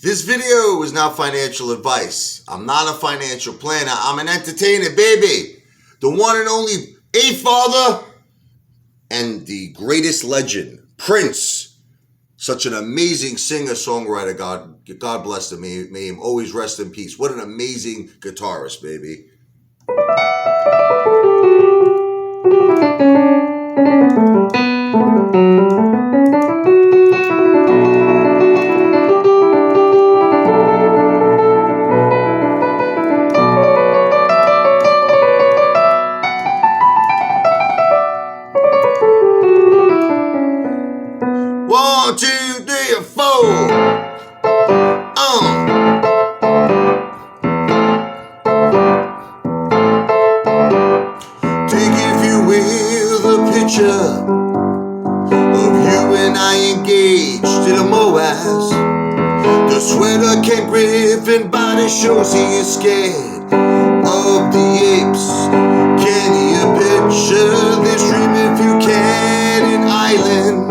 This video is not financial advice. I'm not a financial planner. I'm an entertainer, baby. The one and only ape father and the greatest legend, Prince. Such an amazing singer-songwriter. God bless him. May him always rest in peace. What an amazing guitarist, baby. One, two, three, and four. Take, if you will, the picture of you and I engaged in a Moaz. The sweater Ken Griffin body shows he is scared of the apes. Can you picture this dream if you can? An island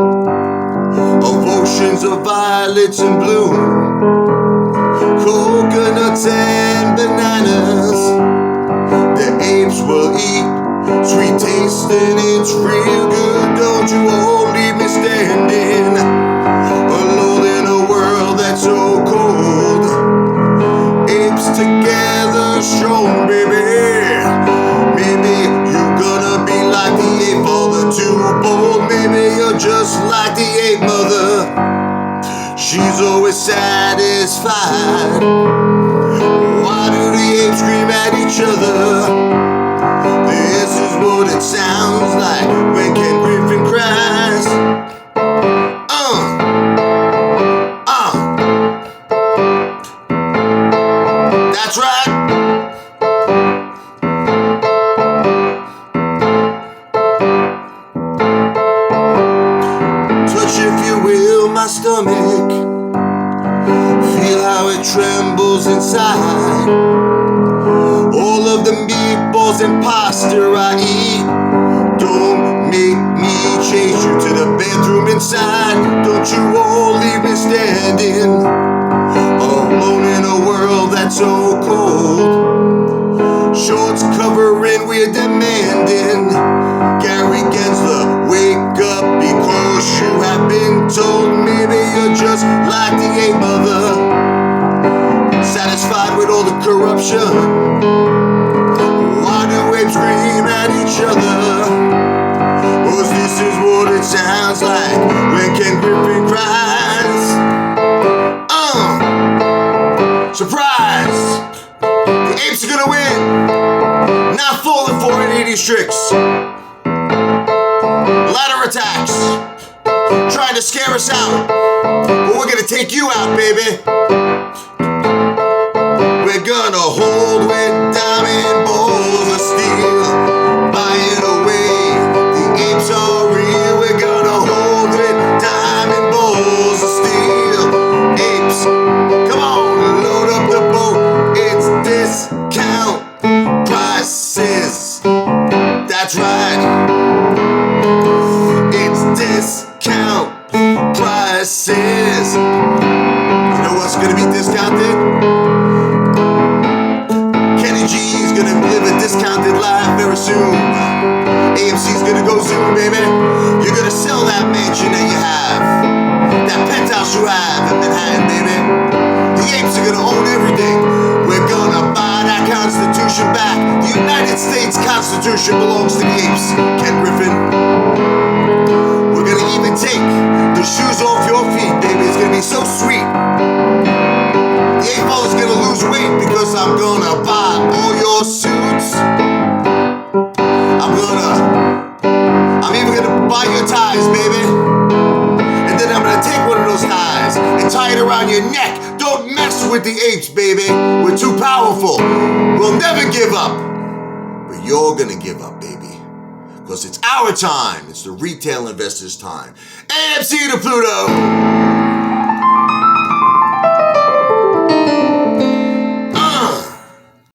of oceans of violets and bloom, coconuts and bananas. The apes will eat, sweet taste and it's real good. Don't you all leave me standing alone in a world that's so cold. Apes together strong, baby. Maybe you're gonna be like the ape father, too bold. Maybe you're just like the ape mother. She's always satisfied. Why do the apes scream at each other? This is what it sounds like when Ken Griffin cries. That's right. Touch, if you will, my stomach. Feel how it trembles inside. All of the meatballs and pasta I eat. Don't make me chase you to the bedroom inside. Don't you all leave me standing alone in a world that's so cold. Shorts covering, we're demanding. Gary Gensler, wake up because you have been told. Maybe you're just like the ape mother, satisfied with all the corruption. Why do apes scream at each other? 'Cause this is what it sounds like when Ken Griffin cries. Surprise! The apes are gonna win. Not falling for any of these tricks. Ladder attacks, trying to scare us out, but we're gonna take you out, baby. We're gonna hold with diamond balls of steel. Buy it away, the apes are real. We're gonna hold with diamond balls of steel. Apes, come on, load up the boat. It's discount prices. That's right. It's discount prices. You know what's gonna be discounted? G's gonna live a discounted life very soon. AMC's gonna go soon, baby. You're gonna sell that mansion that you have, that penthouse you have in Manhattan, baby. The apes are gonna own everything. We're gonna buy that Constitution back. The United States Constitution belongs to the apes, Ken Griffin. We're gonna even take the shoes off your feet, baby. It's gonna be so sweet. The ape father's gonna lose weight because I'm gonna buy all your suits. I'm even gonna buy your ties, baby. And then I'm gonna take one of those ties and tie it around your neck. Don't mess with the apes, baby. We're too powerful. We'll never give up. But you're gonna give up, baby. Because it's our time. It's the retail investors' time. AMC to Pluto.